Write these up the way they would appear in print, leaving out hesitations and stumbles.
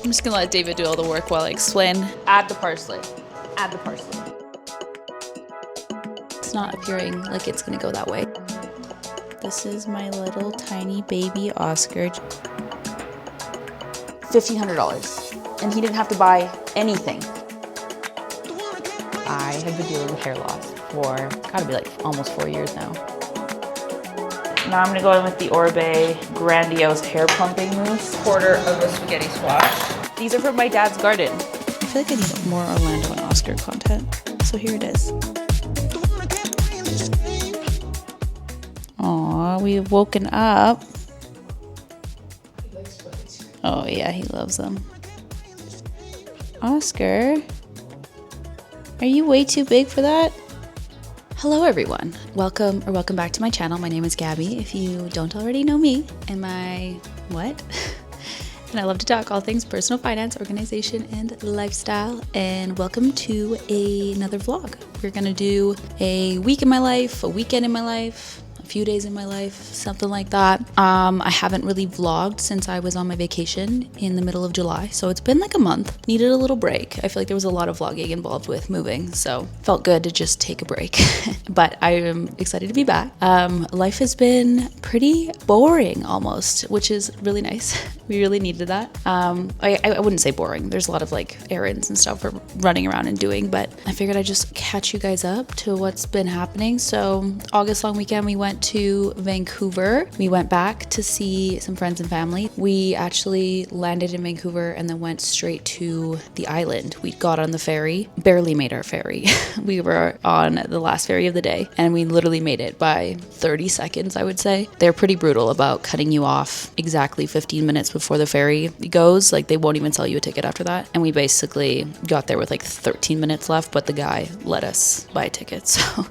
I'm just gonna let David do all the work while I explain. Add the parsley. Add the parsley. It's not appearing like it's gonna go that way. This is my little tiny baby Oscar. $1,500. And he didn't have to buy anything. I have been dealing with hair loss for, gotta be like almost 4 years now. Now I'm gonna go in with the Oribe Grandiose Hair Plumping Mousse. Quarter of a spaghetti squash. These are from my dad's garden. I feel like I need more Orlando and Oscar content. So here it is. Aw, we've woken up. Oh yeah, he loves them. Oscar, are you way too big for that? Hello everyone, welcome back to my channel. My name is Gabby, if you don't already know me. And I love to talk all things personal finance, organization, and lifestyle. And welcome to another vlog. We're gonna do a week in my life, a weekend in my life, a few days in my life, something like that. I haven't really vlogged since I was on my vacation in the middle of July, so it's been like a month. Needed a little break. I feel like there was a lot of vlogging involved with moving, so felt good to just take a break. But I am excited to be back. Life has been pretty boring almost, which is really nice. We really needed that. I wouldn't say boring. There's a lot of like errands and stuff we're running around and doing, but I figured I'd just catch you guys up to what's been happening. So August long weekend, we went to Vancouver. We went back to see some friends and family. We actually landed in Vancouver and then went straight to the island. We got on the ferry, barely made our ferry. We were on the last ferry of the day and we literally made it by 30 seconds, I would say. They're pretty brutal about cutting you off exactly 15 minutes before the ferry goes. Like they won't even sell you a ticket after that. And we basically got there with like 13 minutes left, but the guy let us buy a ticket. So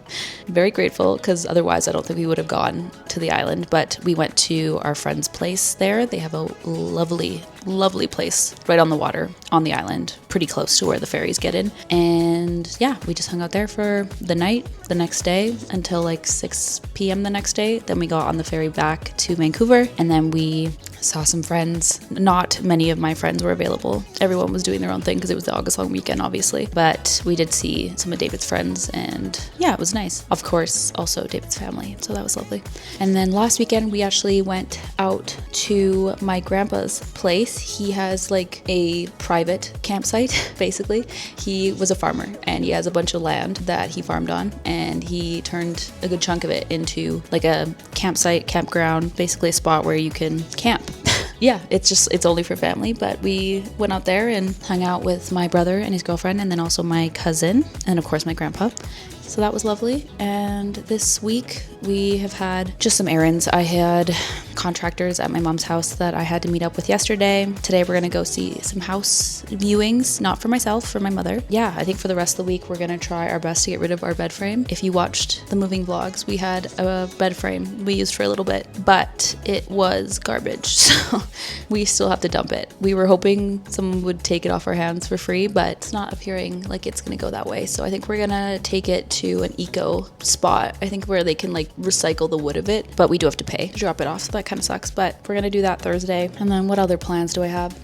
very grateful, because otherwise I don't think we would have gone to the island. But we went to our friend's place there. They have a lovely place right on the water on the island, pretty close to where the ferries get in. And yeah, we just hung out there for the night, the next day until like 6 p.m. the next day. Then we got on the ferry back to Vancouver, and then we saw some friends. Not many of my friends were available. Everyone was doing their own thing because it was the August long weekend, obviously. But we did see some of David's friends, and yeah, it was nice. Of course, also David's family, so that was lovely. And then last weekend, we actually went out to my grandpa's place. He has like a private campsite, basically. He was a farmer, and he has a bunch of land that he farmed on, and he turned a good chunk of it into like a campsite, campground, basically a spot where you can camp. Yeah, it's only for family, but we went out there and hung out with my brother and his girlfriend, and then also my cousin, and of course my grandpa. So that was lovely. And this week we have had just some errands. I had contractors at my mom's house that I had to meet up with yesterday. Today we're gonna go see some house viewings, not for myself, for my mother. Yeah, I think for the rest of the week we're gonna try our best to get rid of our bed frame. If you watched the moving vlogs, we had a bed frame we used for a little bit, but it was garbage, so we still have to dump it. We were hoping someone would take it off our hands for free, but it's not appearing like it's gonna go that way. So I think we're gonna take it to an eco spot, I think, where they can like recycle the wood of it, but we do have to pay to drop it off, so that kind of sucks. But we're gonna do that Thursday. And then what other plans do I have?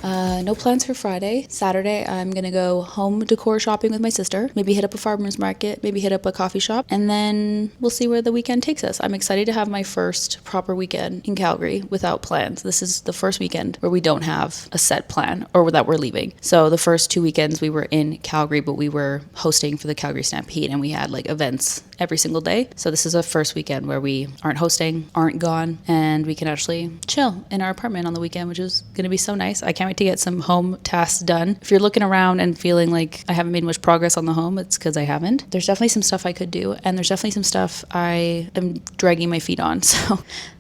No plans for Friday. Saturday I'm gonna go home decor shopping with my sister, maybe hit up a farmer's market, maybe hit up a coffee shop, and then we'll see where the weekend takes us. I'm excited to have my first proper weekend in Calgary without plans. This is the first weekend where we don't have a set plan, or that we're leaving. So the first 2 weekends we were in Calgary, but we were hosting for the Calgary Stampede, and we had like events every single day. So this is a first weekend where we aren't hosting, aren't gone, and we can actually chill in our apartment on the weekend, which is going to be so nice. I can't wait to get some home tasks done. If you're looking around and feeling like I haven't made much progress on the home, it's because I haven't. There's definitely some stuff I could do, and there's definitely some stuff I am dragging my feet on. So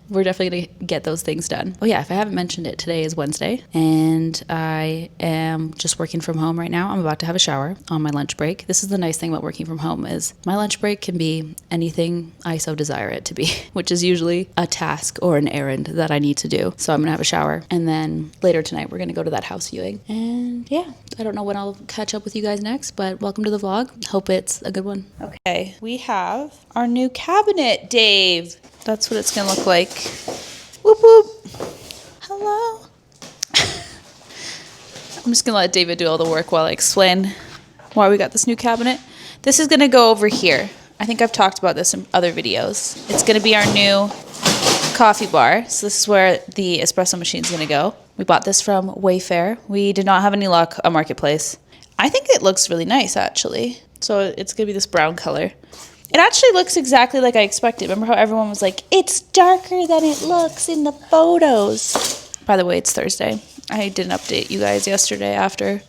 we're definitely going to get those things done. Oh yeah, if I haven't mentioned it, today is Wednesday, and I am just working from home right now. I'm about to have a shower on my lunch break. This is the nice thing about working from home, is my lunch break can be anything I so desire it to be, which is usually a task or an errand that I need to do. So I'm going to have a shower, and then later tonight we're going to go to that house viewing. And yeah, I don't know when I'll catch up with you guys next, but welcome to the vlog. Hope it's a good one. Okay, we have our new cabinet, Dave. That's what it's gonna look like. Whoop whoop. Hello. I'm just gonna let David do all the work while I explain why we got this new cabinet. This is gonna go over here. I think I've talked about this in other videos. It's gonna be our new coffee bar. So this is where the espresso machine is gonna go. We bought this from Wayfair. We did not have any luck on Marketplace. I think it looks really nice, actually. So it's gonna be this brown color. It actually looks exactly like I expected. Remember how everyone was like, it's darker than it looks in the photos. By the way, it's Thursday. I didn't update you guys yesterday after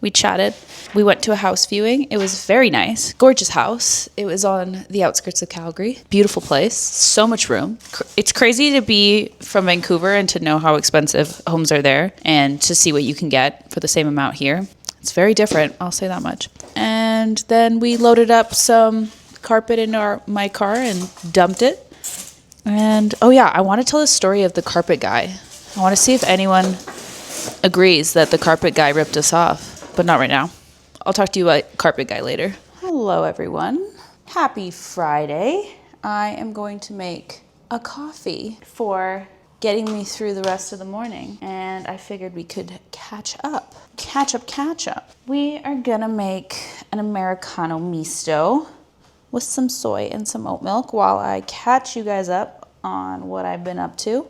we chatted. We went to a house viewing. It was very nice. Gorgeous house. It was on the outskirts of Calgary. Beautiful place. So much room. It's crazy to be from Vancouver and to know how expensive homes are there and to see what you can get for the same amount here. It's very different. I'll say that much. And then we loaded up some carpet in my car and dumped it. And oh yeah, I want to tell the story of the carpet guy. I want to see if anyone agrees that the carpet guy ripped us off, but not right now. I'll talk to you about carpet guy later. Hello everyone. Happy Friday. I am going to make a coffee for getting me through the rest of the morning, and I figured we could catch up. Catch up. We are gonna make an Americano misto with some soy and some oat milk while I catch you guys up on what I've been up to.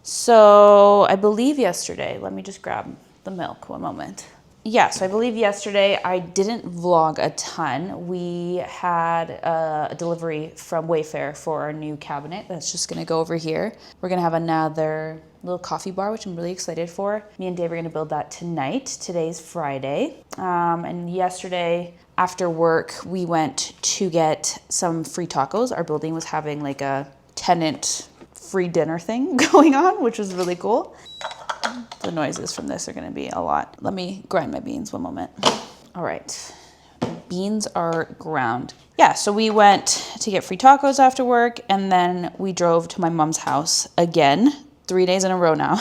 So I believe yesterday, let me just grab the milk one moment. Yeah, so I believe yesterday I didn't vlog a ton. We had a delivery from Wayfair for our new cabinet. That's just gonna go over here. We're gonna have another little coffee bar, which I'm really excited for. Me and Dave are gonna build that tonight. Today's Friday. And yesterday after work, we went to get some free tacos. Our building was having like a tenant free dinner thing going on, which was really cool. The noises from this are gonna be a lot. Let me grind my beans one moment. All right, beans are ground. Yeah, so we went to get free tacos after work, and then we drove to my mom's house again, 3 days in a row now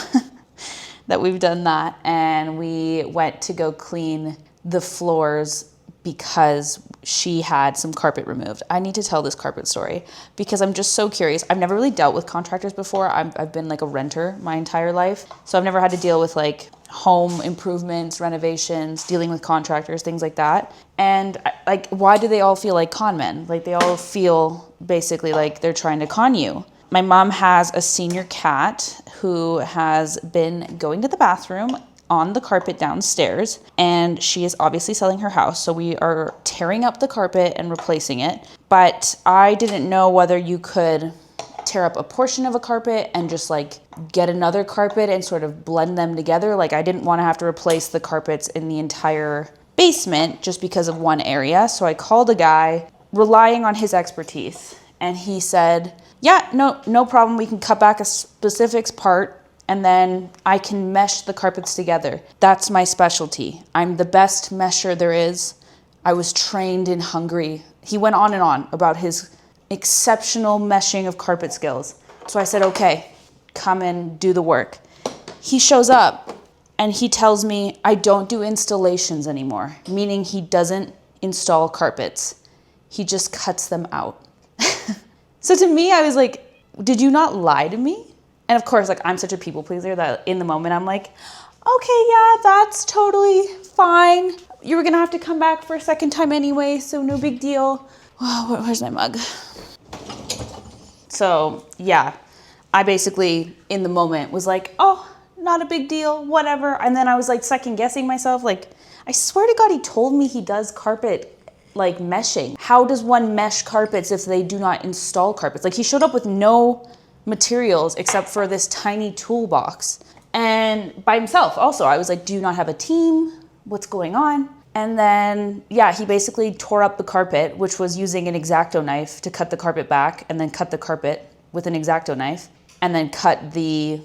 that we've done that. And we went to go clean the floors because she had some carpet removed. I need to tell this carpet story because I'm just so curious. I've never really dealt with contractors before. I've been like a renter my entire life. So I've never had to deal with like home improvements, renovations, dealing with contractors, things like that. And like, why do they all feel like con men? Like they all feel basically like they're trying to con you. My mom has a senior cat who has been going to the bathroom on the carpet downstairs, and she is obviously selling her house. So we are tearing up the carpet and replacing it. But I didn't know whether you could tear up a portion of a carpet and just like get another carpet and sort of blend them together. Like I didn't want to have to replace the carpets in the entire basement just because of one area. So I called a guy relying on his expertise, and he said, yeah, no problem. We can cut back a specifics part and then I can mesh the carpets together. That's my specialty. I'm the best mesher there is. I was trained in Hungary. He went on and on about his exceptional meshing of carpet skills. So I said, okay, come and do the work. He shows up and he tells me I don't do installations anymore, meaning he doesn't install carpets. He just cuts them out. So to me, I was like, did you not lie to me? And of course, like I'm such a people pleaser that in the moment I'm like, okay, yeah, that's totally fine. You were gonna have to come back for a second time anyway, so no big deal. Oh, where's my mug? So yeah, I basically in the moment was like, oh, not a big deal, whatever. And then I was like second guessing myself. Like, I swear to God, he told me he does carpet like meshing. How does one mesh carpets if they do not install carpets? Like he showed up with no materials except for this tiny toolbox and by himself also. I was like, do you not have a team? What's going on? And then yeah, he basically tore up the carpet, which was using an X-Acto knife to cut the carpet back, and then cut the carpet with an X-Acto knife, and then cut the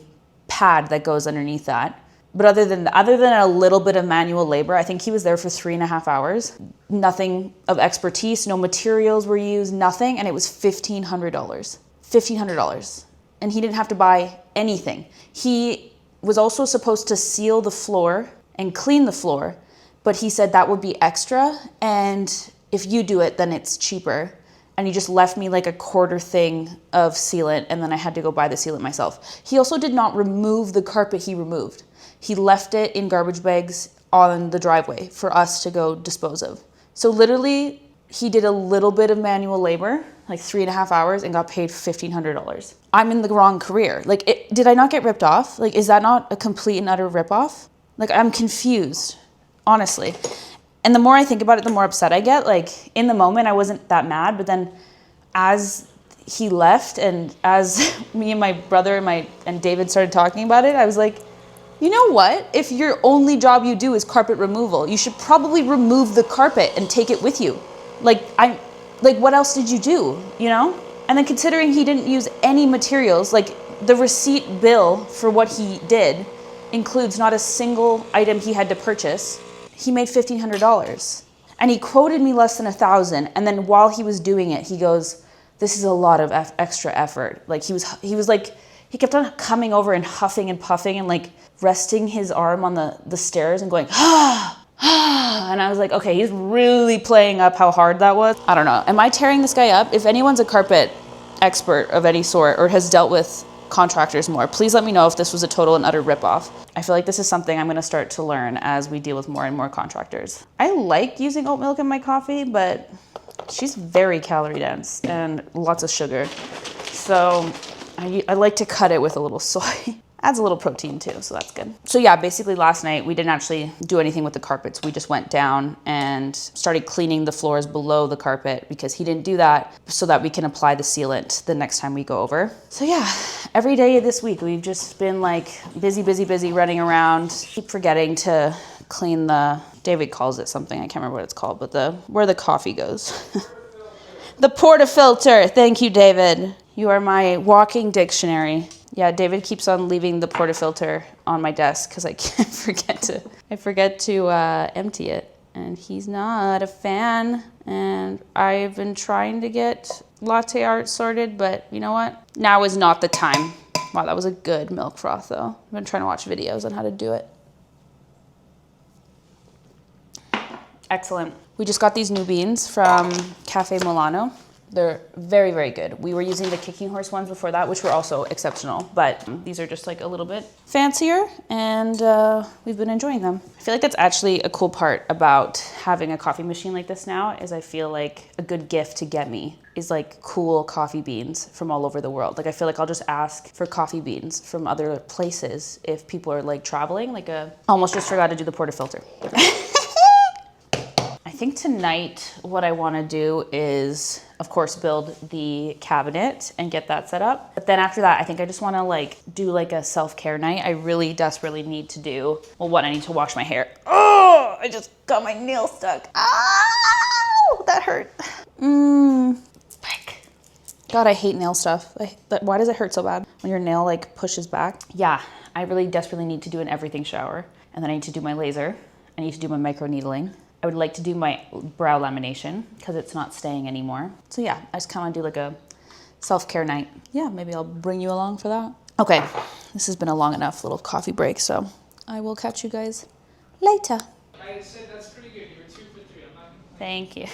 pad that goes underneath that. But other than a little bit of manual labor, I think he was there for 3.5 hours. Nothing of expertise, no materials were used, nothing, and it was $1,500. $1,500. And he didn't have to buy anything. He was also supposed to seal the floor and clean the floor, but he said that would be extra, and if you do it, then it's cheaper. And he just left me like a quarter thing of sealant, and then I had to go buy the sealant myself. He also did not remove the carpet he removed. he left it in garbage bags on the driveway for us to go dispose of. So literally, he did a little bit of manual labor, like 3.5 hours, and got paid $1,500. I'm in the wrong career. Like, did I not get ripped off? Like, is that not a complete and utter ripoff? Like, I'm confused, honestly. And the more I think about it, the more upset I get. Like, in the moment, I wasn't that mad, but then as he left and as me and my brother and David started talking about it, I was like, you know what? If your only job you do is carpet removal, you should probably remove the carpet and take it with you. Like, what else did you do, you know? And then considering he didn't use any materials, like the receipt bill for what he did includes not a single item he had to purchase. He made $1,500. And he quoted me less than $1,000. And then while he was doing it, he goes, this is a lot of extra effort. Like he was like, he kept on coming over and huffing and puffing and like resting his arm on the stairs and going, and I was like, okay, he's really playing up how hard that was. I don't know. Am I tearing this guy up? If anyone's a carpet expert of any sort or has dealt with contractors more, please let me know if this was a total and utter ripoff. I feel like this is something I'm going to start to learn as we deal with more and more contractors. I like using oat milk in my coffee, but she's very calorie dense and lots of sugar. So I like to cut it with a little soy. Adds a little protein too, so that's good. So yeah, basically last night we didn't actually do anything with the carpets. We just went down and started cleaning the floors below the carpet because he didn't do that so that we can apply the sealant the next time we go over. So yeah, every day this week we've just been like busy running around. Keep forgetting to clean David calls it something, I can't remember what it's called, but where the coffee goes. The portafilter. Thank you, David. You are my walking dictionary. Yeah, David keeps on leaving the portafilter on my desk because I forget to empty it. And he's not a fan. And I've been trying to get latte art sorted, but you know what? Now is not the time. Wow, that was a good milk froth though. I've been trying to watch videos on how to do it. Excellent. We just got these new beans from Cafe Milano. They're very, very good. We were using the Kicking Horse ones before that, which were also exceptional, but these are just like a little bit fancier and we've been enjoying them. I feel like that's actually a cool part about having a coffee machine like this now is I feel like a good gift to get me is like cool coffee beans from all over the world. Like I feel like I'll just ask for coffee beans from other places if people are like traveling, almost just forgot to do the portafilter. I think tonight what I want to do is, of course, build the cabinet and get that set up. But then after that, I think I just want to do a self-care night. I really desperately need to do, well, one, I need to wash my hair. Oh, I just got my nail stuck. Ow, that hurt. Frick. God, I hate nail stuff. Why does it hurt so bad when your nail pushes back? Yeah, I really desperately need to do an everything shower. And then I need to do my laser. I need to do my micro needling. I would like to do my brow lamination because it's not staying anymore. So yeah, I just kind of do a self-care night. Yeah, maybe I'll bring you along for that. Okay, this has been a long enough little coffee break, so I will catch you guys later. I said that's pretty good. You were 2 for 3. I'm not complaining. Thank you.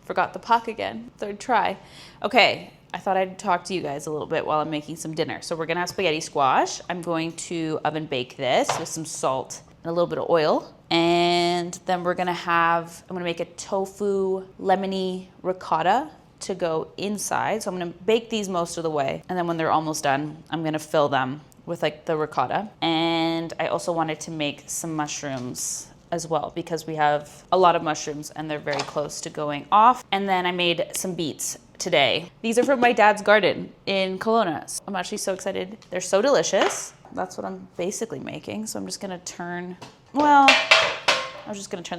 Forgot the puck again. Third try. Okay, I thought I'd talk to you guys a little bit while I'm making some dinner. So we're gonna have spaghetti squash. I'm going to oven bake this with some salt and a little bit of oil. And then I'm gonna make a tofu lemony ricotta to go inside. So I'm gonna bake these most of the way. And then when they're almost done, I'm gonna fill them with the ricotta. And I also wanted to make some mushrooms as well because we have a lot of mushrooms and they're very close to going off. And then I made some beets today. These are from my dad's garden in Kelowna. So I'm actually so excited. They're so delicious. That's what I'm basically making. So I'm just gonna turn them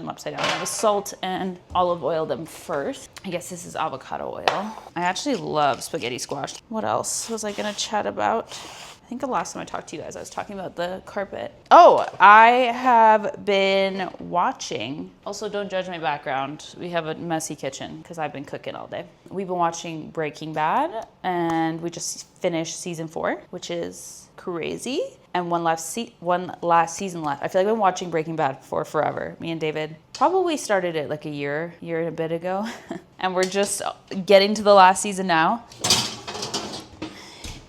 upside down. I'm gonna salt and olive oil them first. I guess this is avocado oil. I actually love spaghetti squash. What else was I gonna chat about? I think the last time I talked to you guys, I was talking about the carpet. Oh, I have been watching. Also, don't judge my background. We have a messy kitchen because I've been cooking all day. We've been watching Breaking Bad and we just finished season 4, which is crazy. And one last season left. I feel like I've been watching Breaking Bad for forever. Me and David probably started it a year and a bit ago. And we're just getting to the last season now.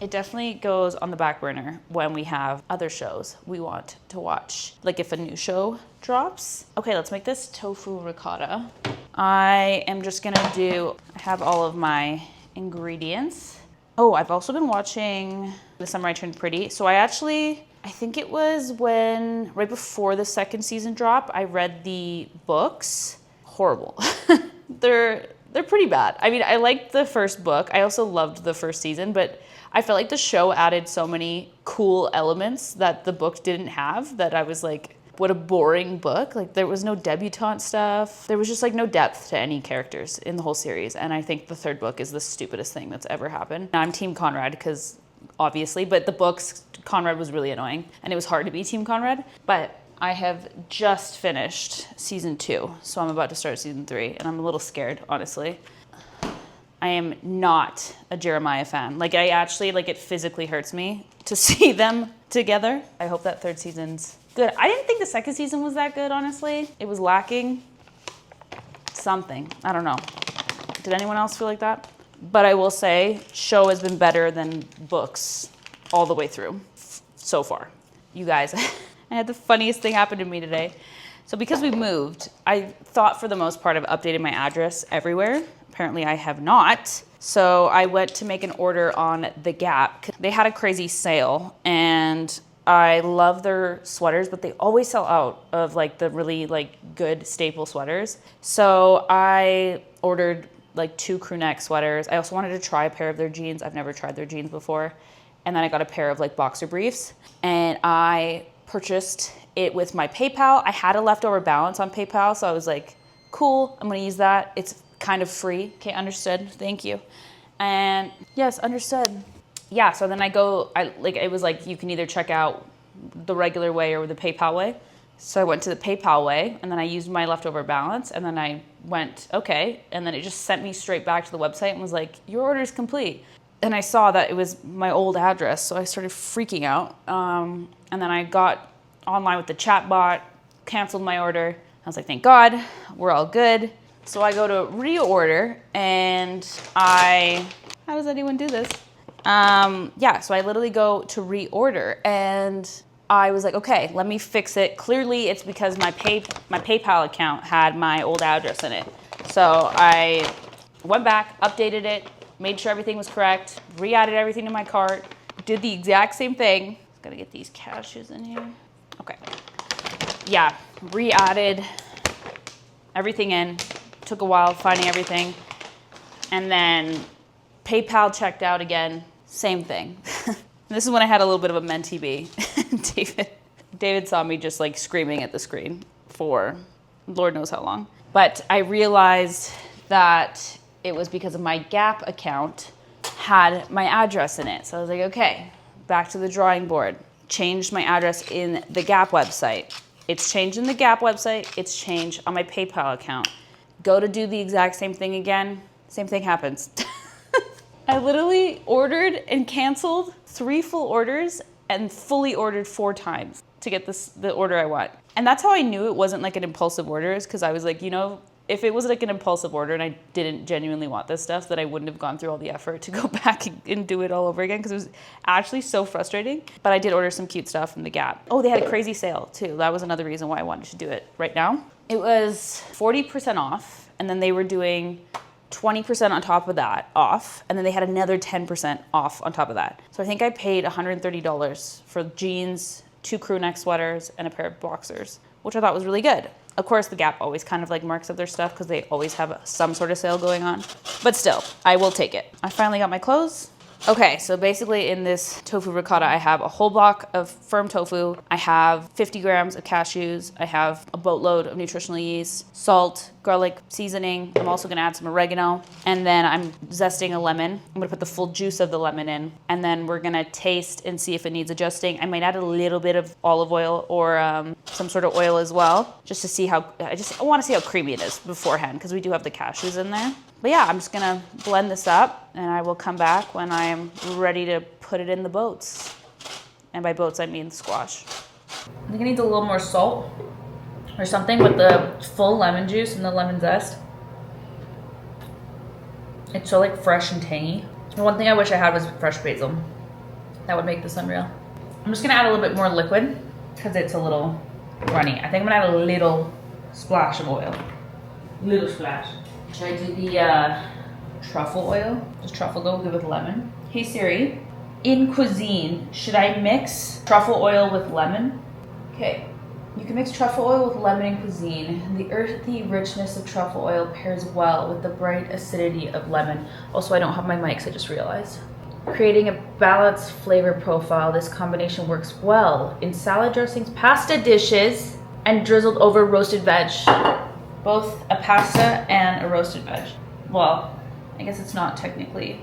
it definitely goes on the back burner when we have other shows we want to watch. Like if a new show drops. Okay, let's make this tofu ricotta. I am just gonna I have all of my ingredients. Oh, I've also been watching The Summer I Turned Pretty. So I think it was right before the second season dropped, I read the books. Horrible. They're pretty bad. I mean, I liked the first book. I also loved the first season, but I felt like the show added so many cool elements that the book didn't have that I was like, what a boring book. Like there was no debutante stuff. There was just like no depth to any characters in the whole series. And I think the third book is the stupidest thing that's ever happened. I'm Team Conrad because obviously, but the books, Conrad was really annoying and it was hard to be Team Conrad. But I have just finished season 2. So I'm about to start season 3 and I'm a little scared, honestly. I am not a Jeremiah fan. Like I actually, like it physically hurts me to see them together. I hope that third season's good. I didn't think the second season was that good, honestly. It was lacking something. I don't know. Did anyone else feel like that? But I will say, show has been better than books all the way through so far. You guys, I had the funniest thing happen to me today. So because we moved, I thought for the most part I've updated my address everywhere. Apparently I have not. So I went to make an order on the Gap. They had a crazy sale and I love their sweaters, but they always sell out of like the really like good staple sweaters. So I ordered like 2 crew neck sweaters. I also wanted to try a pair of their jeans. I've never tried their jeans before. And then I got a pair of like boxer briefs and I purchased it with my PayPal. I had a leftover balance on PayPal. So I was like, cool, I'm gonna use that. It's kind of free. Okay, understood, thank you. And yes, understood. Yeah, so then it was like, you can either check out the regular way or the PayPal way. So I went to the PayPal way and then I used my leftover balance and then I went, okay. And then it just sent me straight back to the website and was like, your order is complete. And I saw that it was my old address. So I started freaking out. And then I got online with the chat bot, canceled my order. I was like, thank God, we're all good. So I go to reorder and how does anyone do this? So I literally go to reorder and I was like, okay, let me fix it. Clearly it's because my PayPal account had my old address in it. So I went back, updated it, made sure everything was correct, re-added everything to my cart, did the exact same thing. Gotta get these cashews in here. Okay. Yeah, re-added everything in. Took a while finding everything. And then PayPal checked out again, same thing. This is when I had a little bit of a mentee bee. David saw me just like screaming at the screen for Lord knows how long. But I realized that it was because of my Gap account had my address in it. So I was like, okay, back to the drawing board. Changed my address in the Gap website. It's changed in the Gap website. It's changed on my PayPal account. Go to do the exact same thing again. Same thing happens. I literally ordered and canceled 3 full orders and fully ordered 4 times to get the order I want. And that's how I knew it wasn't like an impulsive order, is because I was like, you know, if it was like an impulsive order and I didn't genuinely want this stuff, that I wouldn't have gone through all the effort to go back and do it all over again, because it was actually so frustrating. But I did order some cute stuff from the Gap. Oh, they had a crazy sale too. That was another reason why I wanted to do it right now. It was 40% off, and then they were doing 20% on top of that off, and then they had another 10% off on top of that. So I think I paid $130 for jeans, 2 crew neck sweaters, and a pair of boxers, which I thought was really good. Of course, the Gap always kind of like marks up their stuff because they always have some sort of sale going on. But still, I will take it. I finally got my clothes. Okay, so basically in this tofu ricotta, I have a whole block of firm tofu. I have 50 grams of cashews. I have a boatload of nutritional yeast, salt, garlic seasoning. I'm also gonna add some oregano. And then I'm zesting a lemon. I'm gonna put the full juice of the lemon in. And then we're gonna taste and see if it needs adjusting. I might add a little bit of olive oil or some sort of oil as well, just to see how, I wanna see how creamy it is beforehand, because we do have the cashews in there. But yeah, I'm just gonna blend this up and I will come back when I am ready to put it in the boats. And by boats, I mean squash. I think it needs a little more salt or something with the full lemon juice and the lemon zest. It's so like fresh and tangy. The one thing I wish I had was fresh basil. That would make this unreal. I'm just gonna add a little bit more liquid because it's a little runny. I think I'm gonna add a little splash of oil. Little splash. Should I do the truffle oil? Does truffle go good with lemon? Hey Siri, in cuisine, should I mix truffle oil with lemon? Okay, you can mix truffle oil with lemon in cuisine. The earthy richness of truffle oil pairs well with the bright acidity of lemon. Also, I don't have my mics, I just realized. Creating a balanced flavor profile, this combination works well in salad dressings, pasta dishes, and drizzled over roasted veg. Both a pasta and a roasted veg. Well, I guess it's not technically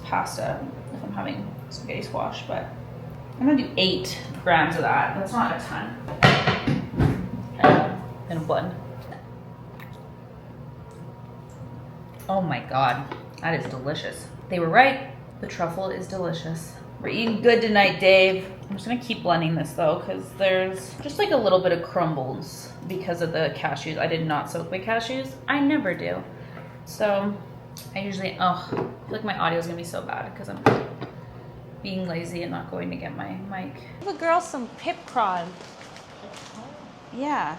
pasta if I'm having spaghetti squash, but I'm gonna do 8 grams of that. That's not a ton. In a blend. Oh my God, that is delicious. They were right, the truffle is delicious. We're eating good tonight, Dave. I'm just gonna keep blending this though, because there's just like a little bit of crumbles because of the cashews. I did not soak my cashews. I never do. So I usually, I feel like my audio is gonna be so bad because I'm being lazy and not going to get my mic. Give a girl some pipcron. Yeah.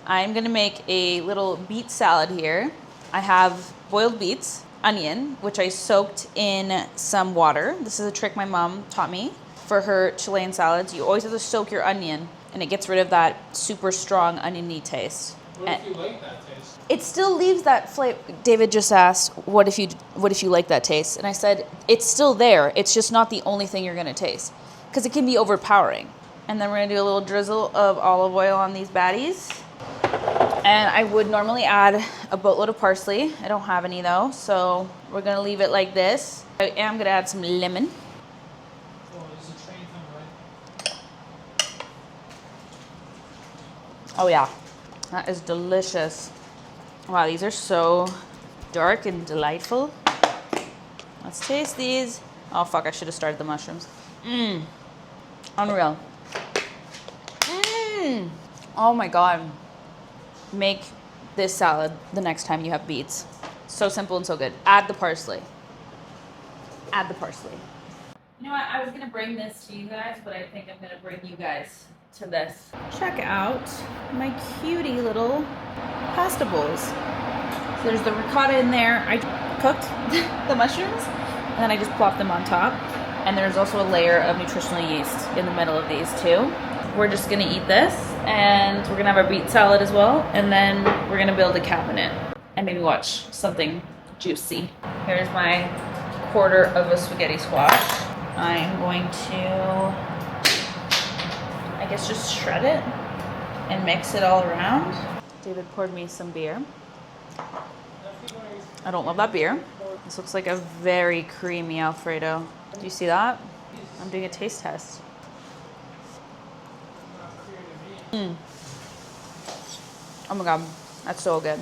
I'm gonna make a little beet salad here. I have boiled beets, onion, which I soaked in some water. This is a trick my mom taught me for her Chilean salads. You always have to soak your onion and it gets rid of that super strong oniony taste. What if you like that taste? It still leaves that flavor. David just asked, what if you like that taste? And I said, it's still there. It's just not the only thing you're gonna taste because it can be overpowering. And then we're gonna do a little drizzle of olive oil on these baddies. And I would normally add a boatload of parsley. I don't have any though, so we're gonna leave it like this. I am gonna add some lemon. Oh, there's a train coming, right? Oh yeah, that is delicious. Wow, these are so dark and delightful. Let's taste these. Oh fuck, I should have started the mushrooms. Unreal. Oh my God. Make this salad the next time you have beets. So simple and so good. Add the parsley. Add the parsley. You know what? I was gonna bring this to you guys, but I think I'm gonna bring you guys to this. Check out my cutie little pasta bowls. So there's the ricotta in there. I cooked the mushrooms and then I just plopped them on top. And there's also a layer of nutritional yeast in the middle of these too. We're just gonna eat this and we're gonna have our beet salad as well. And then we're gonna build a cabinet and maybe watch something juicy. Here's my quarter of a spaghetti squash. I'm going to, I guess, just shred it and mix it all around. David poured me some beer. I don't love that beer. This looks like a very creamy Alfredo. Do you see that? I'm doing a taste test. Oh my God, that's so good.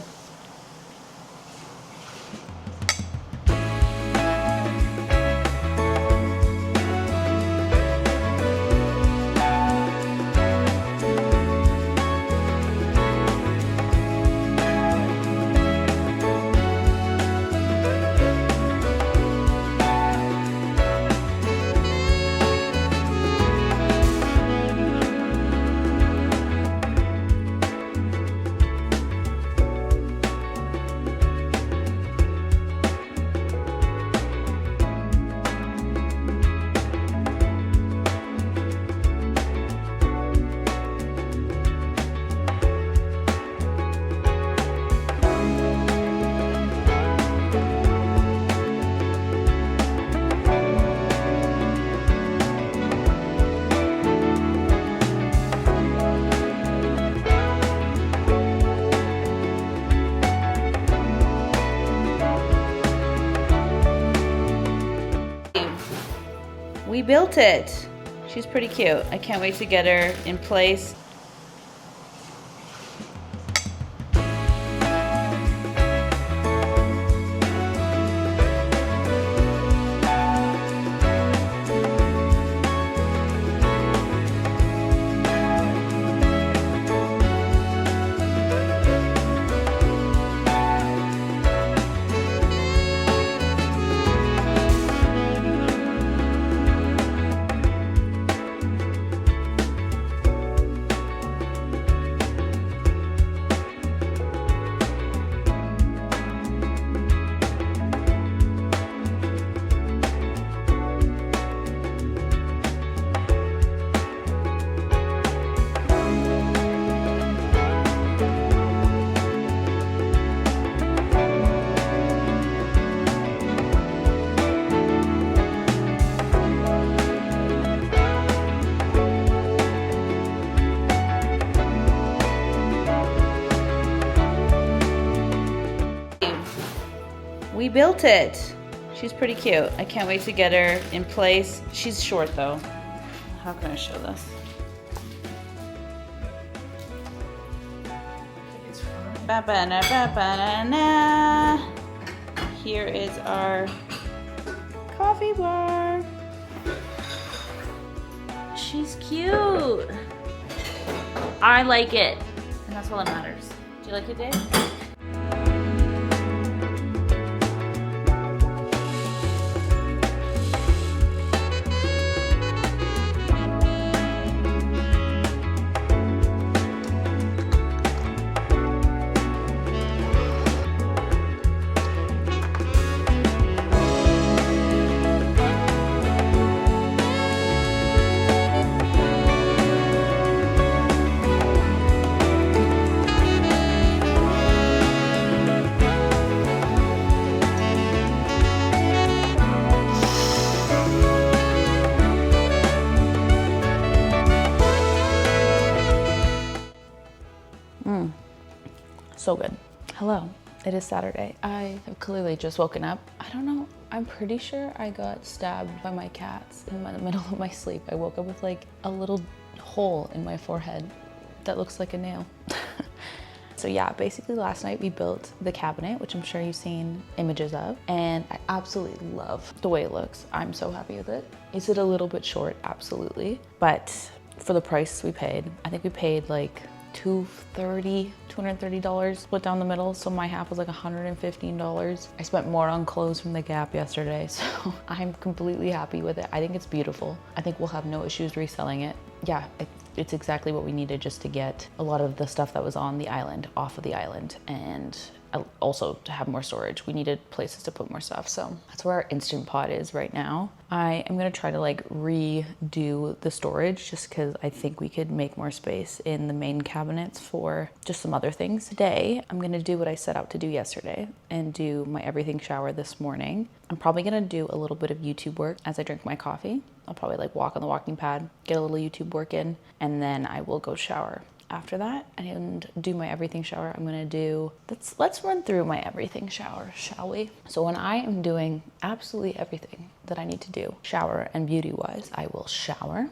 We built it. She's pretty cute. I can't wait to get her in place. built it. She's pretty cute. I can't wait to get her in place. She's short though. How can I show this? Ba-ba-na, ba-ba-na-na. Here is our coffee bar. She's cute. I like it. And that's all that matters. Do you like it, Dave? So good. Hello, it is Saturday. I have clearly just woken up. I don't know, I'm pretty sure I got stabbed by my cats in the middle of my sleep. I woke up with like a little hole in my forehead that looks like a nail. So yeah, basically last night we built the cabinet, which I'm sure you've seen images of, and I absolutely love the way it looks. I'm so happy with it. Is it a little bit short? Absolutely. But for the price we paid, I think we paid like $230 split down the middle, so my half was like $115. I spent more on clothes from the Gap yesterday, so I'm completely happy with it. I think it's beautiful. I think we'll have no issues reselling it. Yeah, it's exactly what we needed just to get a lot of the stuff that was on the island off of the island, and also to have more storage. We needed places to put more stuff, so that's where our Instant Pot is right now. I am gonna try to like redo the storage just because I think we could make more space in the main cabinets for just some other things. Today, I'm gonna do what I set out to do yesterday and do my everything shower this morning. I'm probably gonna do a little bit of YouTube work as I drink my coffee. I'll probably like walk on the walking pad, get a little YouTube work in, and then I will go shower after that and do my everything shower. I'm gonna do, let's run through my everything shower, shall we? So when I am doing absolutely everything that I need to do, shower and beauty wise, I will shower.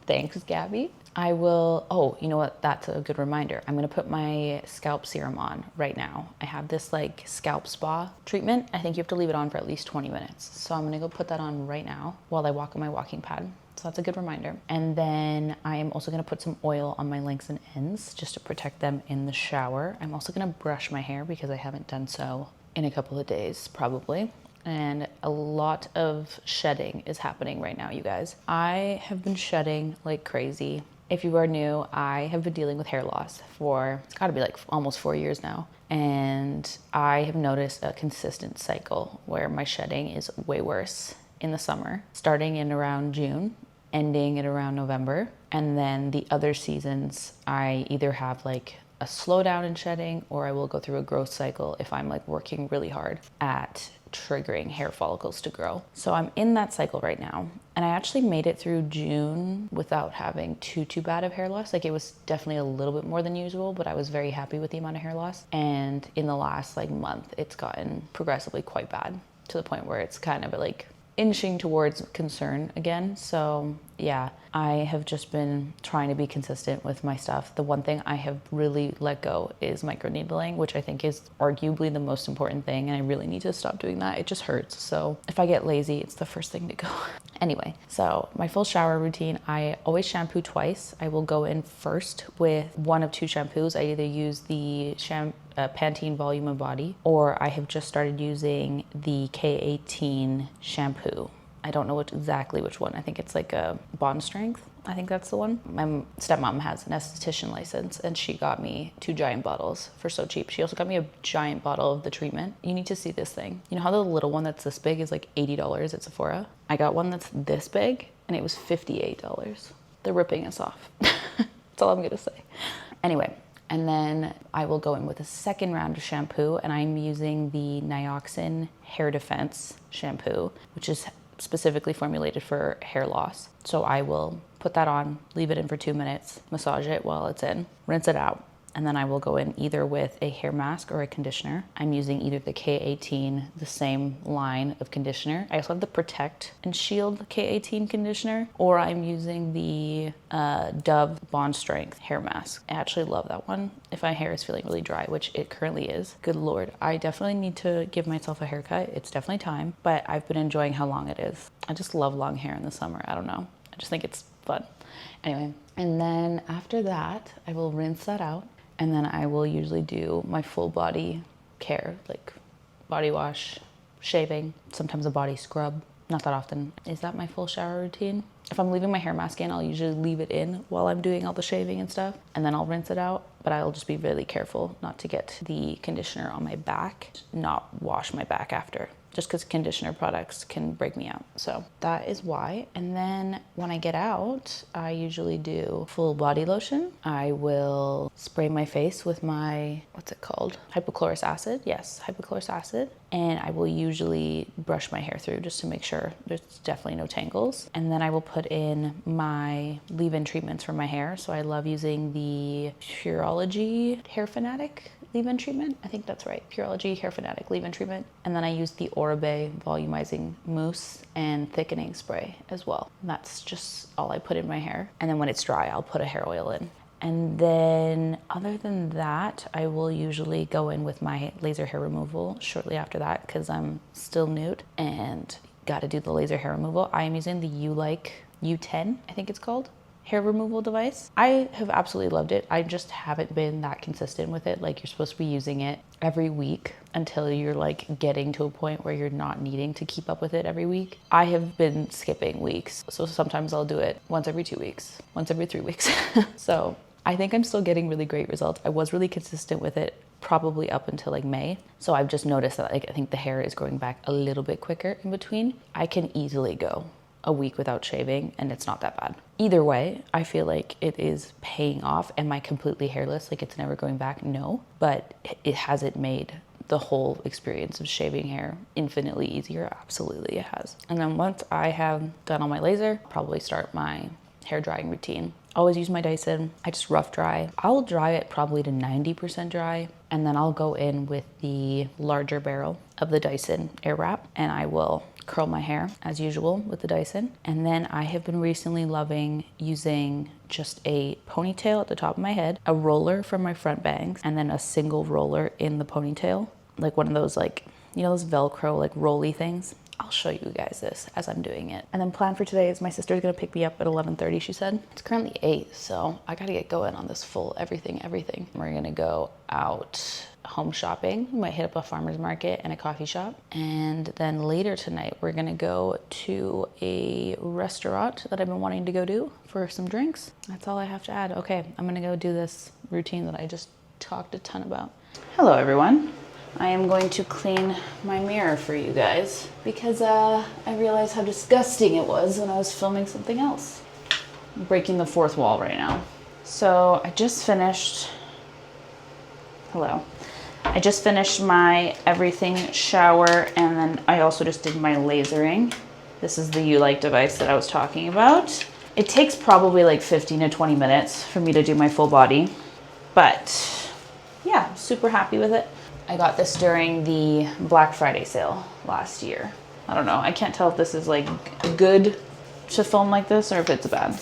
Thanks, Gabby. I will, oh, you know what? That's a good reminder. I'm gonna put my scalp serum on right now. I have this like scalp spa treatment. I think you have to leave it on for at least 20 minutes. So I'm gonna go put that on right now while I walk on my walking pad. So that's a good reminder. And then I am also gonna put some oil on my links and ends just to protect them in the shower. I'm also gonna brush my hair because I haven't done so in a couple of days, probably. And a lot of shedding is happening right now, you guys. I have been shedding like crazy. If you are new, I have been dealing with hair loss for, it's gotta be like almost 4 years now. And I have noticed a consistent cycle where my shedding is way worse in the summer, starting in around June, ending at around November. And then the other seasons, I either have like a slowdown in shedding or I will go through a growth cycle if I'm like working really hard at triggering hair follicles to grow. So I'm in that cycle right now. And I actually made it through June without having too bad of hair loss. Like it was definitely a little bit more than usual, but I was very happy with the amount of hair loss. And in the last like month, it's gotten progressively quite bad to the point where it's kind of like inching towards concern again. So yeah, I have just been trying to be consistent with my stuff. The one thing I have really let go is microneedling, which I think is arguably the most important thing. And I really need to stop doing that. It just hurts. So if I get lazy, it's the first thing to go. Anyway, so my full shower routine, I always shampoo twice. I will go in first with one of two shampoos. I either use the Pantene Volume and Body, or I have just started using the K18 shampoo. I don't know exactly which one. I think it's like a Bond Strength. I think that's the one. My stepmom has an esthetician license and she got me 2 giant bottles for so cheap. She also got me a giant bottle of the treatment. You need to see this thing. You know how the little one that's this big is like $80 at Sephora? I got one that's this big and it was $58. They're ripping us off. That's all I'm gonna say. Anyway, and then I will go in with a second round of shampoo and I'm using the Nioxin Hair Defense shampoo, which is specifically formulated for hair loss. So I will put that on, leave it in for 2 minutes, massage it while it's in, rinse it out, and then I will go in either with a hair mask or a conditioner. I'm using either the K18, the same line of conditioner. I also have the Protect and Shield K18 conditioner, or I'm using the Dove Bond Strength hair mask. I actually love that one if my hair is feeling really dry, which it currently is. Good Lord, I definitely need to give myself a haircut. It's definitely time, but I've been enjoying how long it is. I just love long hair in the summer. I don't know. I just think it's fun. Anyway, and then after that, I will rinse that out, and then I will usually do my full body care, like body wash, shaving, sometimes a body scrub. Not that often. Is that my full shower routine? If I'm leaving my hair mask in, I'll usually leave it in while I'm doing all the shaving and stuff, and then I'll rinse it out. But I'll just be really careful not to get the conditioner on my back, not wash my back after, just because conditioner products can break me out. So that is why. And then when I get out, I usually do full body lotion. I will spray my face with my, what's it called? Hypochlorous acid. Yes, hypochlorous acid. And I will usually brush my hair through just to make sure there's definitely no tangles. And then I will put in my leave-in treatments for my hair. So I love using the Pureology Hair Fanatic leave-in treatment. I think that's right. Pureology Hair Fanatic leave-in treatment. And then I use the Oribe volumizing mousse and thickening spray as well. And that's just all I put in my hair. And then when it's dry, I'll put a hair oil in. And then other than that, I will usually go in with my laser hair removal shortly after that because I'm still nude and got to do the laser hair removal. I am using the U10, I think it's called, hair removal device. I have absolutely loved it. I just haven't been that consistent with it. Like, you're supposed to be using it every week until you're like getting to a point where you're not needing to keep up with it every week. I have been skipping weeks. So sometimes I'll do it once every 2 weeks, once every 3 weeks. So I think I'm still getting really great results. I was really consistent with it probably up until like May. So I've just noticed that, like, I think the hair is growing back a little bit quicker in between. I can easily go a week without shaving and it's not that bad. Either way, I feel like it is paying off. Am I completely hairless? Like, it's never going back? No, but it hasn't made the whole experience of shaving hair infinitely easier. Absolutely it has. And then once I have done all my laser, I'll probably start my hair drying routine. Always use my Dyson. I just rough dry. I'll dry it probably to 90% dry, and then I'll go in with the larger barrel of the Dyson airwrap and I will curl my hair as usual with the Dyson. And then I have been recently loving using just a ponytail at the top of my head, a roller for my front bangs, and then a single roller in the ponytail, like one of those, like, you know, those Velcro like rolly things. I'll show you guys this as I'm doing it. And then plan for today is my sister's gonna pick me up at 11:30, she said. It's currently 8, so I gotta get going on this full everything. We're gonna go out home shopping. We might hit up a farmer's market and a coffee shop. And then later tonight, we're gonna go to a restaurant that I've been wanting to go to for some drinks. That's all I have to add. Okay, I'm gonna go do this routine that I just talked a ton about. Hello, everyone. I am going to clean my mirror for you guys because I realized how disgusting it was when I was filming something else. I'm breaking the fourth wall right now. So I just finished, I just finished my everything shower, and then I also just did my lasering. This is the U-like device that I was talking about. It takes probably like 15 to 20 minutes for me to do my full body, but yeah, super happy with it. I got this during the Black Friday sale last year. I don't know, I can't tell if this is like good to film like this or if it's bad.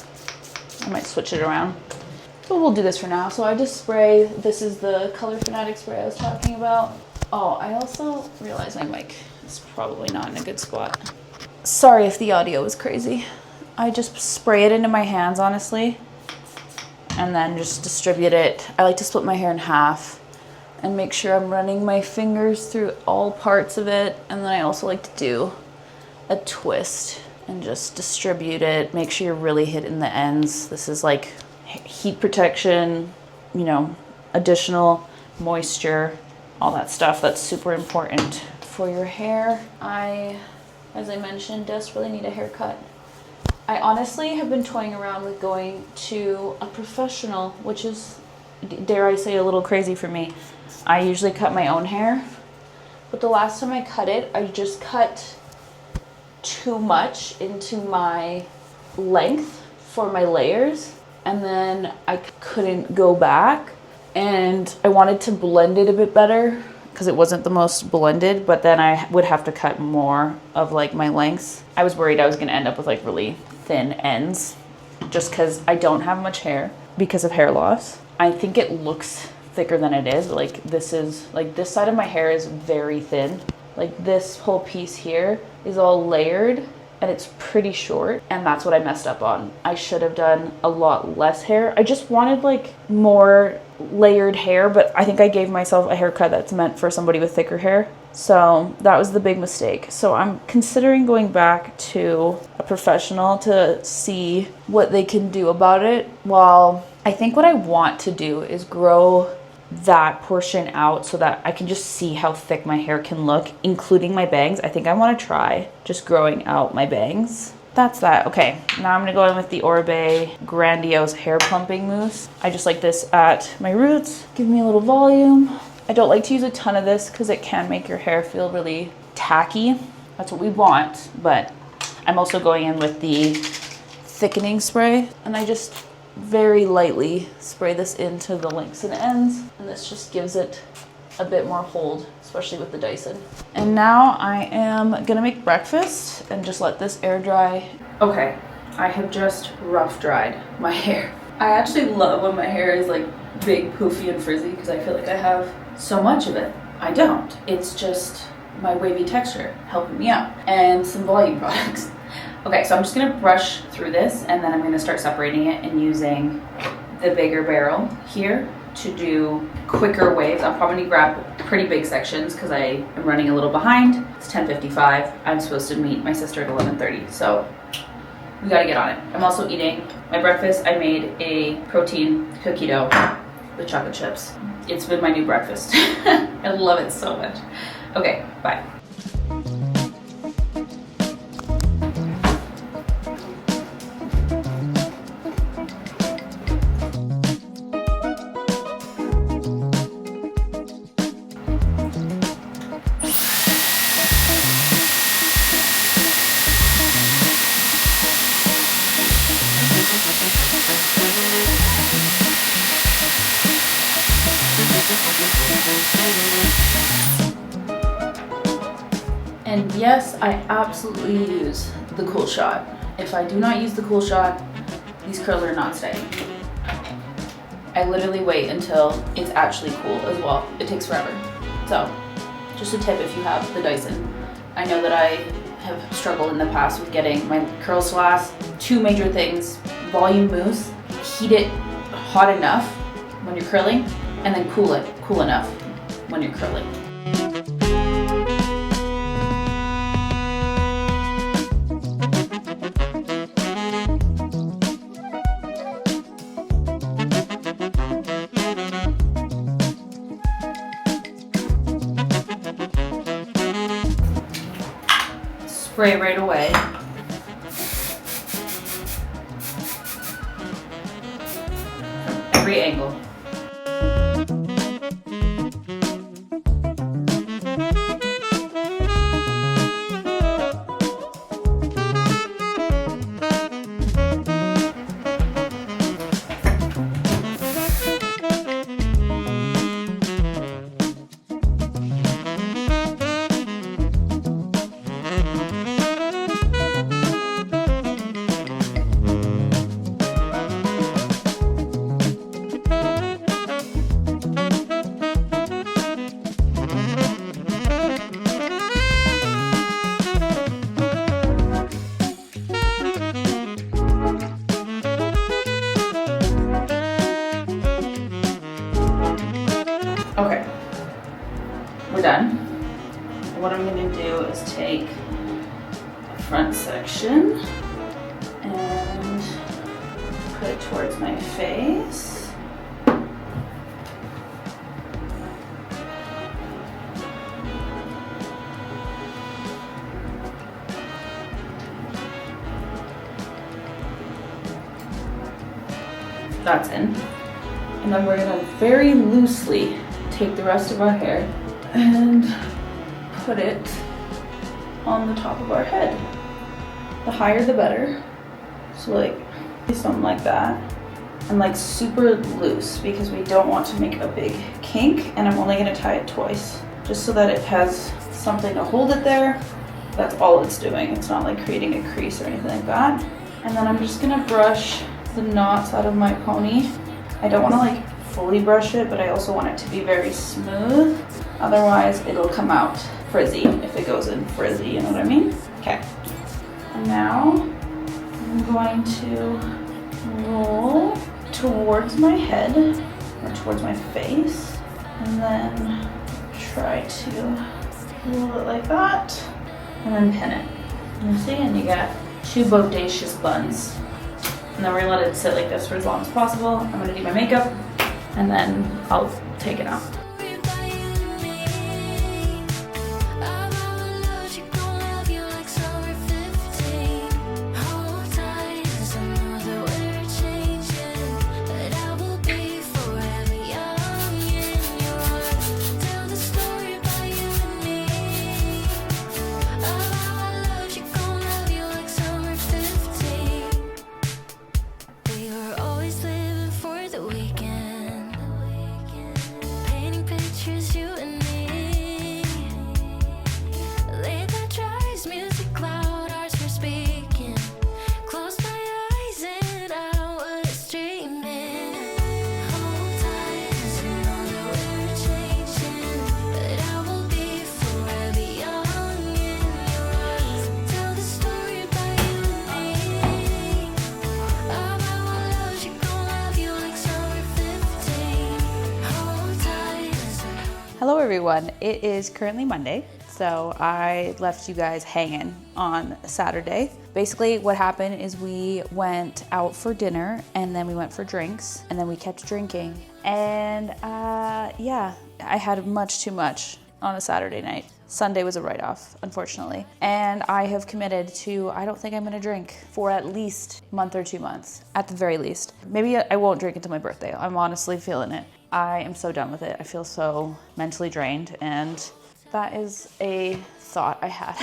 I might switch it around, but we'll do this for now. So I just spray, this is the Color Fanatic spray I was talking about. Oh, I also realized my mic is probably not in a good spot. Sorry if the audio is crazy. I just spray it into my hands, honestly, and then just distribute it. I like to split my hair in half and make sure I'm running my fingers through all parts of it. And then I also like to do a twist and just distribute it. Make sure you're really hitting the ends. This is like heat protection, you know, additional moisture, all that stuff that's super important for your hair. I, as I mentioned, desperately need a haircut. I honestly have been toying around with going to a professional, which is, dare I say, a little crazy for me. I usually cut my own hair, but the last time I cut it, I just cut too much into my length for my layers, and then I couldn't go back. and I wanted to blend it a bit better because it wasn't the most blended, but then I would have to cut more of like my lengths. I was worried I was gonna end up with like really thin ends just because I don't have much hair because of hair loss. I think it looks thicker than it is. Like this side of my hair is very thin. Like this whole piece here is all layered and it's pretty short, and that's what I messed up on. I should have done a lot less hair. I just wanted like more layered hair, but I think I gave myself a haircut that's meant for somebody with thicker hair. So that was the big mistake. So I'm considering going back to a professional to see what they can do about it. While I think what I want to do is grow that portion out so that I can just see how thick my hair can look, including my bangs. I think I want to try just growing out my bangs. That's that. Okay, now I'm gonna go in with the Oribe Grandiose Hair Plumping Mousse. I just like this at my roots. Give me a little volume. I don't like to use a ton of this because it can make your hair feel really tacky. That's what we want, but I'm also going in with the thickening spray, and I just very lightly spray this into the links and ends, and this just gives it a bit more hold, especially with the Dyson. And now I am gonna make breakfast and just let this air dry. Okay, I have just rough dried my hair. I actually love when my hair is like big, poofy, and frizzy because I feel like I have so much of it. I don't. It's just my wavy texture helping me out, and some volume products. Okay, so I'm just gonna brush through this, and then I'm gonna start separating it and using the bigger barrel here to do quicker waves. I'm probably gonna grab pretty big sections because I am running a little behind. It's 10:55. I'm supposed to meet my sister at 11:30, so we gotta get on it. I'm also eating my breakfast. I made a protein cookie dough with chocolate chips. It's been my new breakfast. I love it so much. Okay, bye. And yes, I absolutely use the Cool Shot. If I do not use the Cool Shot, these curls are not staying. I literally wait until it's actually cool as well. It takes forever. So, just a tip if you have the Dyson. I know that I have struggled in the past with getting my curls to last. Two major things: volume mousse, heat it hot enough when you're curling, and then cool it cool enough when you're curling. Spray right away. From every angle. Okay, we're done. What I'm gonna do is take the front section and put it towards my face. That's in. And then we're gonna very loosely take the rest of our hair and put it on the top of our head. The higher the better. So like something like that. and like super loose because we don't want to make a big kink, and I'm only gonna tie it twice just so that it has something to hold it there. That's all it's doing. It's not like creating a crease or anything like that. And then I'm just gonna brush the knots out of my pony. I don't wanna like fully brush it, but I also want it to be very smooth. Otherwise it'll come out frizzy if it goes in frizzy, you know what I mean? Okay. And now I'm going to roll towards my head or towards my face, and then try to roll it like that, and then pin it. You see, and you get two bodacious buns. And then we're gonna let it sit like this for as long as possible. I'm gonna do my makeup, and then I'll take it out. Hello everyone, it is currently Monday, so I left you guys hanging on Saturday. Basically what happened is we went out for dinner, and then we went for drinks, and then we kept drinking, and yeah, I had much too much on a Saturday night. Sunday was a write-off, unfortunately, and I have committed to, I don't think I'm gonna drink for at least a month or 2 months, at the very least. Maybe I won't drink until my birthday. I'm honestly feeling it. I am so done with it. I feel so mentally drained, and that is a thought I had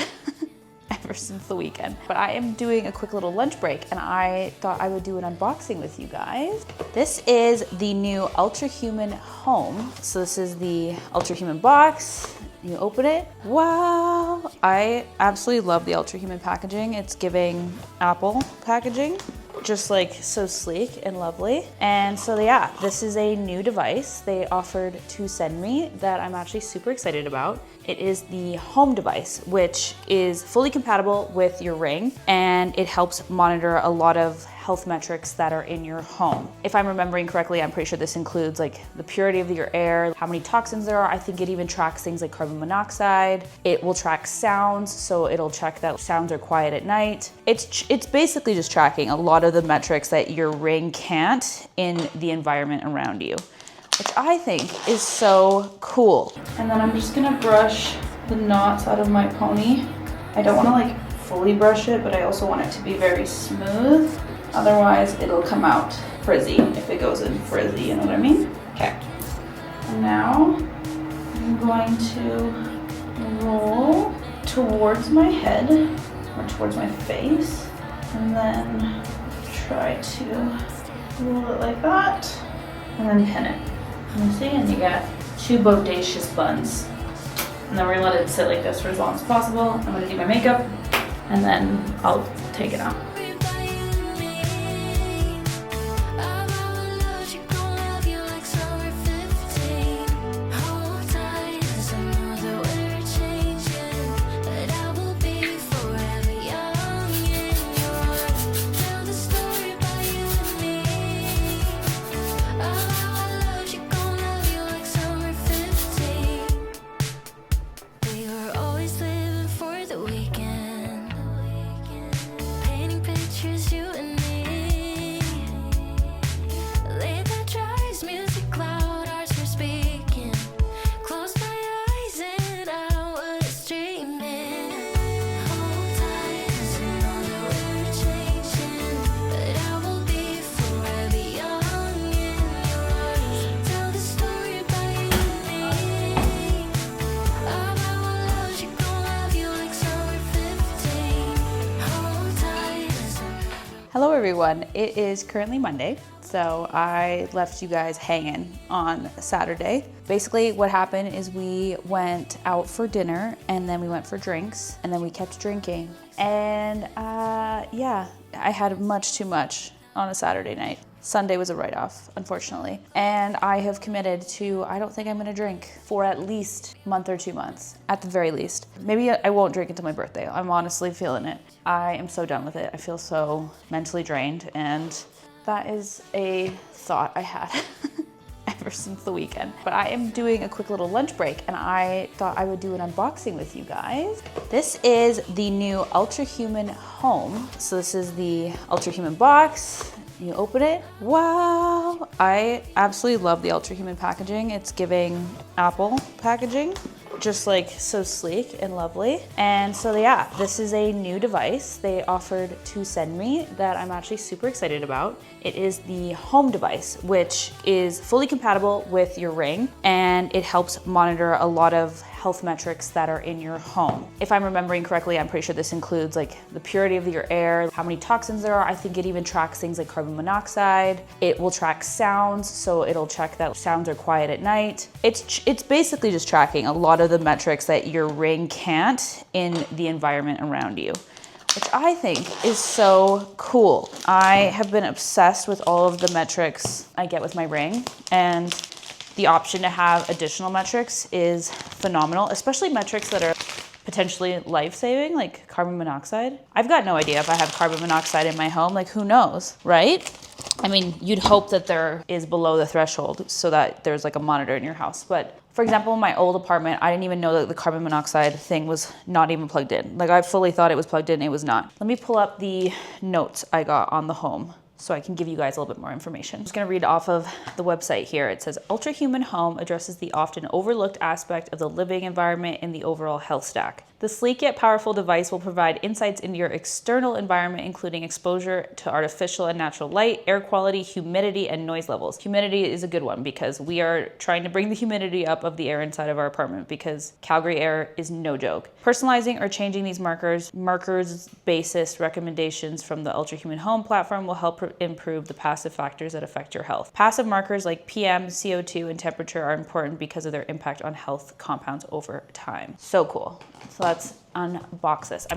ever since the weekend. But I am doing a quick little lunch break, and I thought I would do an unboxing with you guys. This is the new Ultrahuman Home. So this is the Ultrahuman box. You open it. Wow! I absolutely love the Ultrahuman packaging. It's giving Apple packaging. Just like so sleek and lovely. And so yeah, this is a new device they offered to send me that I'm actually super excited about. It is the home device, which is fully compatible with your Ring, and it helps monitor a lot of health metrics that are in your home. If I'm remembering correctly, I'm pretty sure this includes like the purity of your air, how many toxins there are. I think it even tracks things like carbon monoxide. It will track sounds, so it'll check that sounds are quiet at night. It's basically just tracking a lot of the metrics that your Ring can't in the environment around you, which I think is so cool. And then I'm just gonna brush the knots out of my pony. I don't wanna like fully brush it, but I also want it to be very smooth. Otherwise it'll come out frizzy if it goes in frizzy, you know what I mean? Okay. And now I'm going to roll towards my head or towards my face, and then try to roll it like that, and then pin it. You see, and you get two bodacious buns. And then we're gonna let it sit like this for as long as possible. I'm gonna do my makeup, and then I'll take it out. We were always living for the weekend, painting Hello everyone, it is currently Monday, so I left you guys hanging on Saturday. Basically what happened is we went out for dinner and then we went for drinks and then we kept drinking. And yeah, I had much too much on a Saturday night. Sunday was a write-off, unfortunately. And I have committed to, I don't think I'm gonna drink for at least a month or 2 months, at the very least. Maybe I won't drink until my birthday. I'm honestly feeling it. I am so done with it. I feel so mentally drained, and that is a thought I had ever since the weekend. But I am doing a quick little lunch break, and I thought I would do an unboxing with you guys. This is the new Ultrahuman Home. So this is the Ultrahuman box. You open it, wow! I absolutely love the Ultrahuman packaging. It's giving Apple packaging, just like so sleek and lovely. And so yeah, this is a new device they offered to send me that I'm actually super excited about. It is the home device, which is fully compatible with your Ring, and it helps monitor a lot of health metrics that are in your home. If I'm remembering correctly, I'm pretty sure this includes like the purity of your air, how many toxins there are. I think it even tracks things like carbon monoxide. It will track sounds, so it'll check that sounds are quiet at night. It's basically just tracking a lot of the metrics that your Ring can't in the environment around you, which I think is so cool. I have been obsessed with all of the metrics I get with my Ring, and the option to have additional metrics is phenomenal, especially metrics that are potentially life-saving, like carbon monoxide. I've got no idea if I have carbon monoxide in my home, like who knows, right? I mean, you'd hope that there is below the threshold so that there's like a monitor in your house. But for example, in my old apartment, I didn't even know that the carbon monoxide thing was not even plugged in. Like I fully thought it was plugged in, it was not. Let me pull up the notes I got on the home so I can give you guys a little bit more information. I'm just gonna read off of the website here. It says, Ultrahuman Home addresses the often overlooked aspect of the living environment in the overall health stack. The sleek yet powerful device will provide insights into your external environment, including exposure to artificial and natural light, air quality, humidity, and noise levels. Humidity is a good one because we are trying to bring the humidity up of the air inside of our apartment because Calgary air is no joke. Personalizing or changing these markers basis recommendations from the Ultrahuman Home platform will help improve the passive factors that affect your health. Passive markers like PM, CO2, and temperature are important because of their impact on health compounds over time. So cool. So let's unbox this.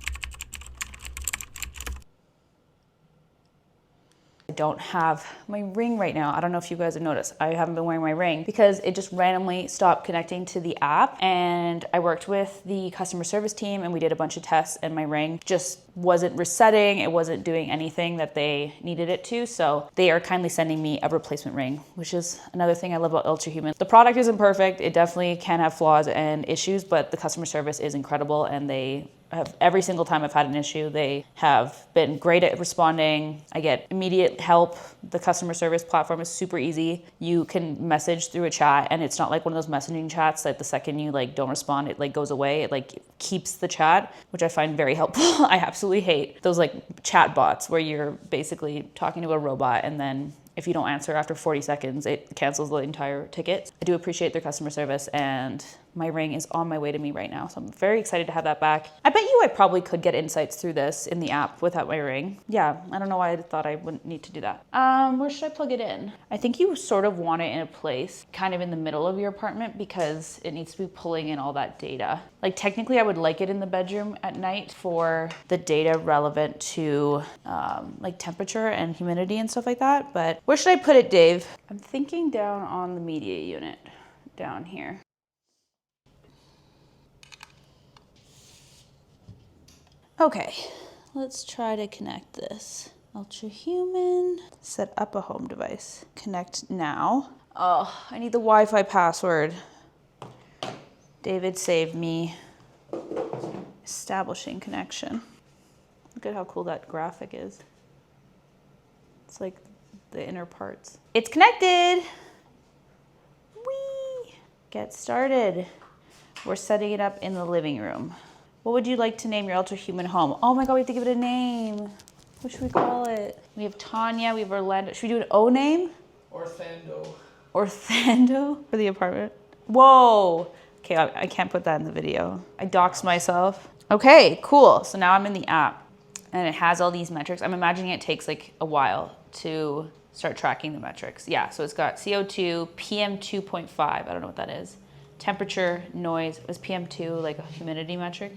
I don't have my Ring right now. I don't know if you guys have noticed. I haven't been wearing my Ring because it just randomly stopped connecting to the app, and I worked with the customer service team and we did a bunch of tests and my Ring just wasn't resetting. It wasn't doing anything that they needed it to. So they are kindly sending me a replacement Ring, which is another thing I love about Ultrahuman. The product isn't perfect. It definitely can have flaws and issues, but the customer service is incredible, and they have, every single time I've had an issue, they have been great at responding. I get immediate help. The customer service platform is super easy. You can message through a chat, and it's not like one of those messaging chats that the second you like don't respond, it like goes away. It like keeps the chat, which I find very helpful. I absolutely hate those like chat bots where you're basically talking to a robot and then if you don't answer after 40 seconds, it cancels the entire ticket. I do appreciate their customer service, and my Ring is on my way to me right now. So I'm very excited to have that back. I bet you I probably could get insights through this in the app without my Ring. Yeah, I don't know why I thought I wouldn't need to do that. Where should I plug it in? I think you sort of want it in a place kind of in the middle of your apartment because it needs to be pulling in all that data. Like technically I would like it in the bedroom at night for the data relevant to like temperature and humidity and stuff like that. But where should I put it, Dave? I'm thinking down on the media unit, down here. Okay, let's try to connect this. Ultrahuman, set up a home device. Connect now. Oh, I need the Wi-Fi password. David saved me. Establishing connection. Look at how cool that graphic is. It's like the inner parts. It's connected. Whee! Get started. We're setting it up in the living room. What would you like to name your Ultrahuman home? Oh my God, we have to give it a name. What should we call it? We have Tanya, we have Orlando. Should we do an O name? Orthando. Orthando for the apartment? Whoa. Okay, I can't put that in the video. I doxed myself. Okay, cool. So now I'm in the app. And it has all these metrics. I'm imagining it takes like a while to start tracking the metrics. Yeah, so it's got CO2, PM 2.5, I don't know what that is. Temperature, noise, is PM2 like a humidity metric?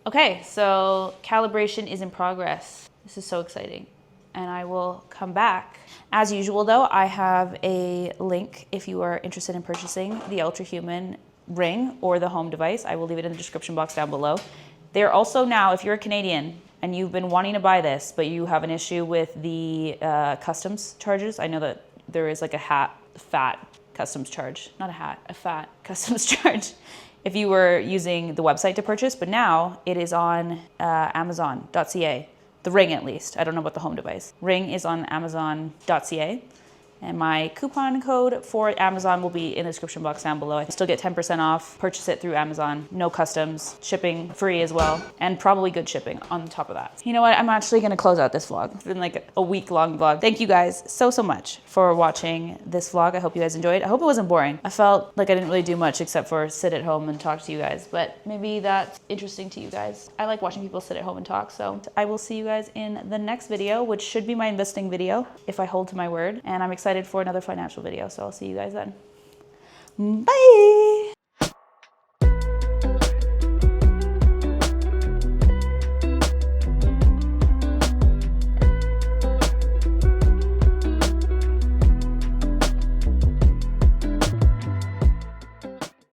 Okay, so calibration is in progress. This is so exciting. And I will come back. As usual though, I have a link if you are interested in purchasing the Ultrahuman ring or the home device. I will leave it in the description box down below. They're also now, if you're a Canadian and you've been wanting to buy this, but you have an issue with the customs charges, I know that there is like a fat customs charge, not a hat, a fat customs charge if you were using the website to purchase, but now it is on amazon.ca. The ring at least. I don't know about the home device. Ring is on amazon.ca. And my coupon code for Amazon will be in the description box down below. I still get 10% off. Purchase it through Amazon. No customs. Shipping free as well. And probably good shipping on top of that. You know what? I'm actually going to close out this vlog. It's been like a week-long vlog. Thank you guys so much for watching this vlog. I hope you guys enjoyed. I hope it wasn't boring. I felt like I didn't really do much except for sit at home and talk to you guys. But maybe that's interesting to you guys. I like watching people sit at home and talk. So I will see you guys in the next video, which should be my investing video if I hold to my word. And I'm excited for another financial video. So I'll see you guys then. Bye.